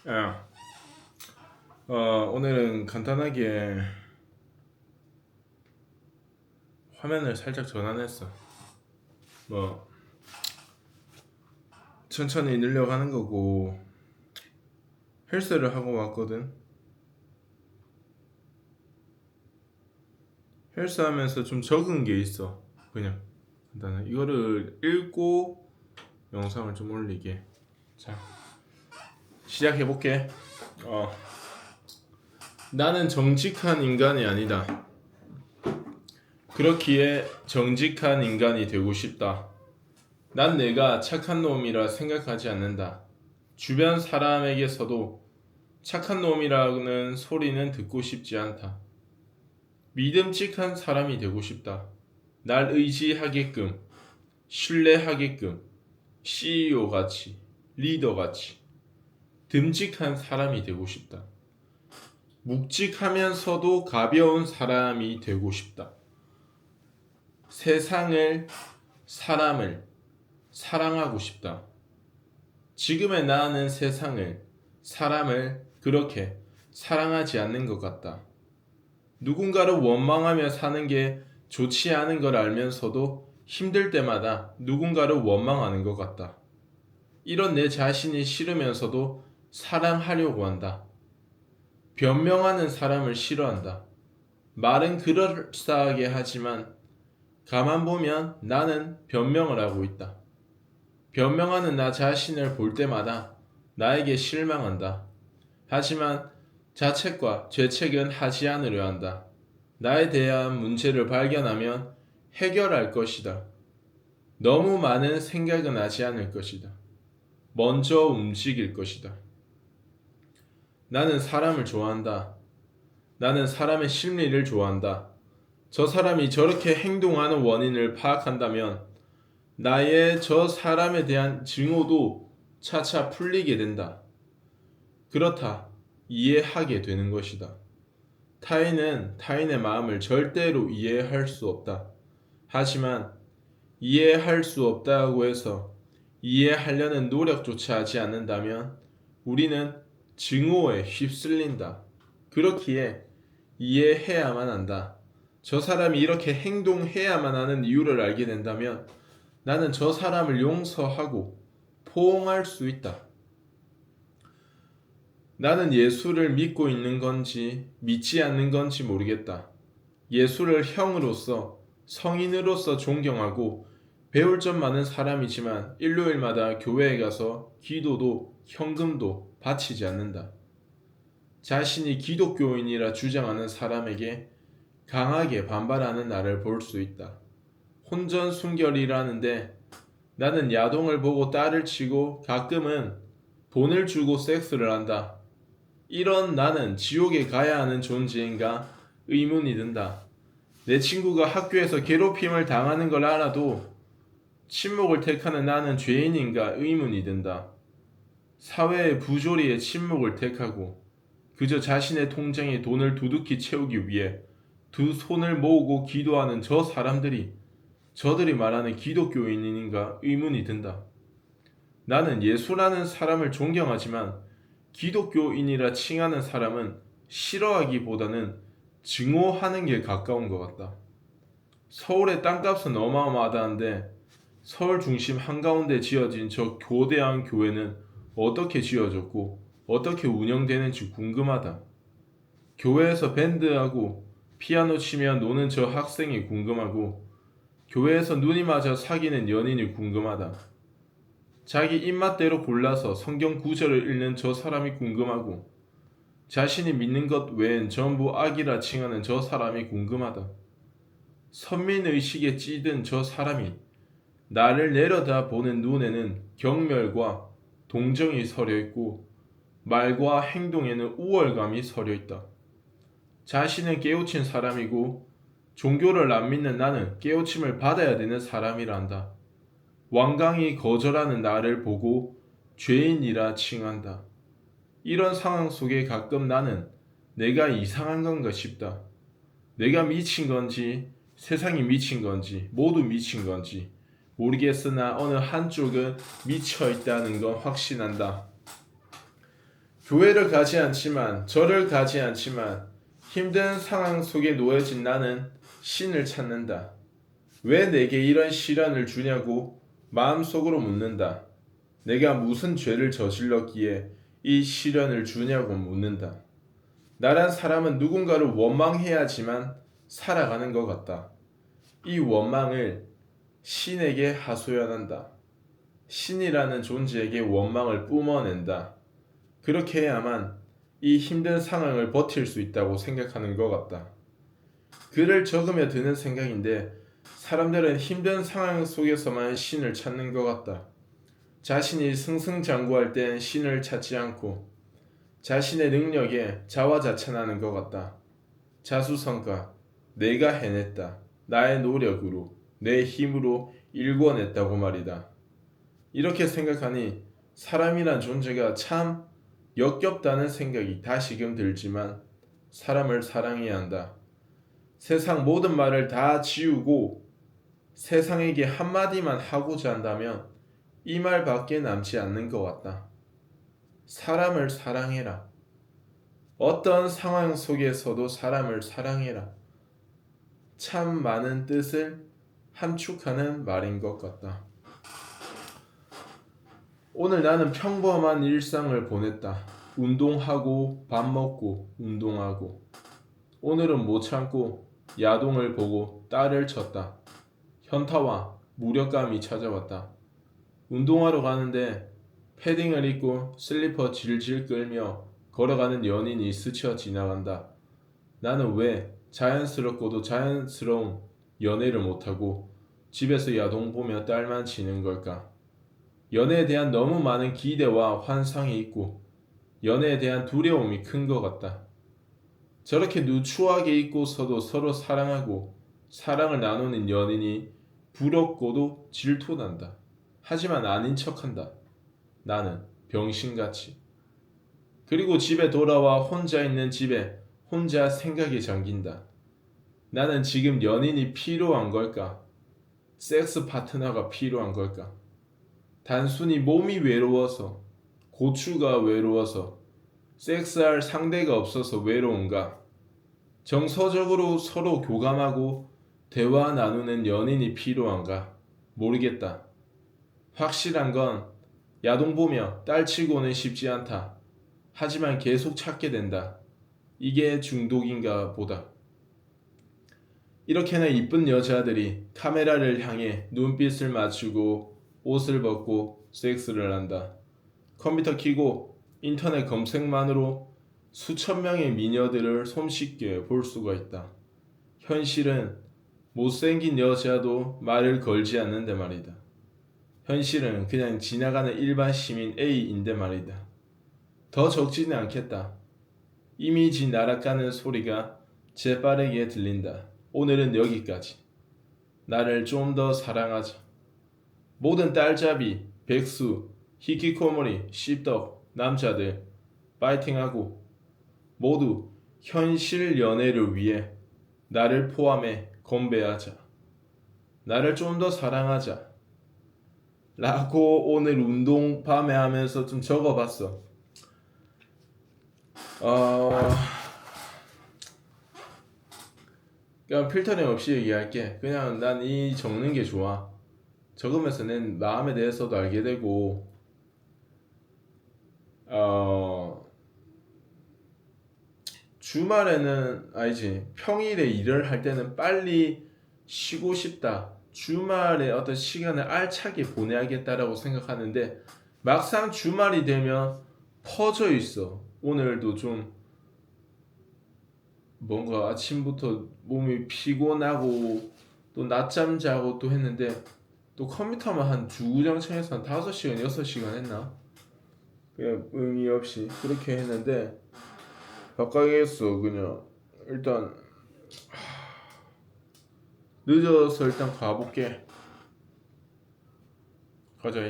야, 오늘은 간단하게 화면을 살짝 전환했어. 뭐 천천히 늘려가는 거고 헬스를 하고 왔거든. 헬스하면서 좀 적은 게 있어. 그냥 간단해. 이거를 읽고 영상을 좀 올리게. 자, 시작해 볼게. 나는 정직한 인간이 아니다. 그렇기에 정직한 인간이 되고 싶다. 난 내가 착한 놈이라 생각하지 않는다. 주변 사람에게서도 착한 놈이라는 소리는 듣고 싶지 않다. 믿음직한 사람이 되고 싶다. 날 의지하게끔, 신뢰하게끔, CEO 같이, 리더 같이, 듬직한 사람이 되고 싶다. 묵직하면서도 가벼운 사람이 되고 싶다. 세상을, 사람을 사랑하고 싶다. 지금의 나는 세상을, 사람을 그렇게 사랑하지 않는 것 같다. 누군가를 원망하며 사는 게 좋지 않은 걸 알면서도 힘들 때마다 누군가를 원망하는 것 같다. 이런 내 자신이 싫으면서도 사랑하려고 한다. 변명하는 사람을 싫어한다. 말은 그럴싸하게 하지만 가만 보면 나는 변명을 하고 있다. 변명하는 나 자신을 볼 때마다 나에게 실망한다. 하지만 자책과 죄책은 하지 않으려 한다. 나에 대한 문제를 발견하면 해결할 것이다. 너무 많은 생각은 하지 않을 것이다. 먼저 움직일 것이다. 나는 사람을 좋아한다. 나는 사람의 심리를 좋아한다. 저 사람이 저렇게 행동하는 원인을 파악한다면 나의 저 사람에 대한 증오도 차차 풀리게 된다. 그렇다. 이해하게 되는 것이다. 타인은 타인의 마음을 절대로 이해할 수 없다. 하지만 이해할 수 없다고 해서 이해하려는 노력조차 하지 않는다면 우리는 증오에 휩쓸린다. 그렇기에 이해해야만 한다. 저 사람이 이렇게 행동해야만 하는 이유를 알게 된다면 나는 저 사람을 용서하고 포용할 수 있다. 나는 예수를 믿고 있는 건지 믿지 않는 건지 모르겠다. 예수를 형으로서 성인으로서 존경하고 배울 점 많은 사람이지만 일요일마다 교회에 가서 기도도 현금도 바치지 않는다. 자신이 기독교인이라 주장하는 사람에게 강하게 반발하는 나를 볼 수 있다. 혼전순결이라는데 나는 야동을 보고 딸을 치고 가끔은 돈을 주고 섹스를 한다. 이런 나는 지옥에 가야 하는 존재인가 의문이 든다. 내 친구가 학교에서 괴롭힘을 당하는 걸 알아도 침묵을 택하는 나는 죄인인가 의문이 든다. 사회의 부조리에 침묵을 택하고 그저 자신의 통장에 돈을 두둑히 채우기 위해 두 손을 모으고 기도하는 저 사람들이 저들이 말하는 기독교인인가 의문이 든다. 나는 예수라는 사람을 존경하지만 기독교인이라 칭하는 사람은 싫어하기보다는 증오하는 게 가까운 것 같다. 서울의 땅값은 어마어마하다는데 서울 중심 한가운데 지어진 저 거대한 교회는 어떻게 지어졌고 어떻게 운영되는지 궁금하다. 교회에서 밴드하고 피아노 치며 노는 저 학생이 궁금하고 교회에서 눈이 맞아 사귀는 연인이 궁금하다. 자기 입맛대로 골라서 성경 구절을 읽는 저 사람이 궁금하고 자신이 믿는 것 외엔 전부 악이라 칭하는 저 사람이 궁금하다. 선민의식에 찌든 저 사람이 나를 내려다보는 눈에는 경멸과 동정이 서려 있고 말과 행동에는 우월감이 서려 있다. 자신은 깨우친 사람이고 종교를 안 믿는 나는 깨우침을 받아야 되는 사람이란다. 완강히 거절하는 나를 보고 죄인이라 칭한다. 이런 상황 속에 가끔 나는 내가 이상한 건가 싶다. 내가 미친 건지 세상이 미친 건지 모두 미친 건지 모르겠으나 어느 한쪽은 미쳐 있다는 건 확신한다. 교회를 가지 않지만 절을 가지 않지만 힘든 상황 속에 놓여진 나는 신을 찾는다. 왜 내게 이런 시련을 주냐고 마음속으로 묻는다. 내가 무슨 죄를 저질렀기에 이 시련을 주냐고 묻는다. 나란 사람은 누군가를 원망해야지만 살아가는 것 같다. 이 원망을 신에게 하소연한다. 신이라는 존재에게 원망을 뿜어낸다. 그렇게 해야만 이 힘든 상황을 버틸 수 있다고 생각하는 것 같다. 글을 적으며 드는 생각인데 사람들은 힘든 상황 속에서만 신을 찾는 것 같다. 자신이 승승장구할 땐 신을 찾지 않고 자신의 능력에 자화자찬하는 것 같다. 자수성가, 내가 해냈다. 나의 노력으로, 내 힘으로 일궈냈다고 말이다. 이렇게 생각하니 사람이란 존재가 참 역겹다는 생각이 다시금 들지만 사람을 사랑해야 한다. 세상 모든 말을 다 지우고 세상에게 한마디만 하고자 한다면 이 말밖에 남지 않는 것 같다. 사람을 사랑해라. 어떤 상황 속에서도 사람을 사랑해라. 참 많은 뜻을 함축하는 말인 것 같다. 오늘 나는 평범한 일상을 보냈다. 운동하고 밥 먹고 운동하고. 오늘은 못 참고 야동을 보고 딸을 쳤다. 현타와 무력감이 찾아왔다. 운동하러 가는데 패딩을 입고 슬리퍼 질질 끌며 걸어가는 연인이 스쳐 지나간다. 나는 왜 자연스럽고도 자연스러운 연애를 못하고 집에서 야동 보며 딸만 치는 걸까? 연애에 대한 너무 많은 기대와 환상이 있고 연애에 대한 두려움이 큰 것 같다. 저렇게 누추하게 입고서도 서로 사랑하고 사랑을 나누는 연인이 부럽고도 질투난다. 하지만 아닌 척한다. 나는 병신같이. 그리고 집에 돌아와 혼자 있는 집에 혼자 생각에 잠긴다. 나는 지금 연인이 필요한 걸까? 섹스 파트너가 필요한 걸까? 단순히 몸이 외로워서, 고추가 외로워서, 섹스할 상대가 없어서 외로운가? 정서적으로 서로 교감하고 대화 나누는 연인이 필요한가? 모르겠다. 확실한 건 야동 보며 딸 치고는 쉽지 않다. 하지만 계속 찾게 된다. 이게 중독인가 보다. 이렇게나 이쁜 여자들이 카메라를 향해 눈빛을 맞추고 옷을 벗고 섹스를 한다. 컴퓨터 켜고 인터넷 검색만으로 수천 명의 미녀들을 손쉽게 볼 수가 있다. 현실은 못생긴 여자도 말을 걸지 않는데 말이다. 현실은 그냥 지나가는 일반 시민 A인데 말이다. 더 적지는 않겠다. 이미지 날아가는 소리가 재빠르게 들린다. 오늘은 여기까지. 나를 좀 더 사랑하자. 모든 딸잡이, 백수, 히키코모리, 씹덕, 남자들 파이팅하고 모두 현실 연애를 위해 나를 포함해 건배하자. 나를 좀 더 사랑하자. 라고 오늘 운동 밤에 하면서 좀 적어봤어. 그냥 필터링 없이 얘기할게. 그냥 난 이 적는 게 좋아. 적으면서 내 마음에 대해서도 알게 되고 주말에는 아니지 평일에 일을 할 때는 빨리 쉬고 싶다. 주말에 어떤 시간을 알차게 보내야겠다라고 생각하는데 막상 주말이 되면 퍼져 있어. 오늘도 좀 뭔가 아침부터 몸이 피곤하고 또 낮잠 자고 또 했는데 또 컴퓨터만 한 주구장창해서 한 5시간 6시간 했나? 그냥 의미 없이 그렇게 했는데 바꿔야겠어. 그냥 일단 늦어서 일단 가볼게. 가자.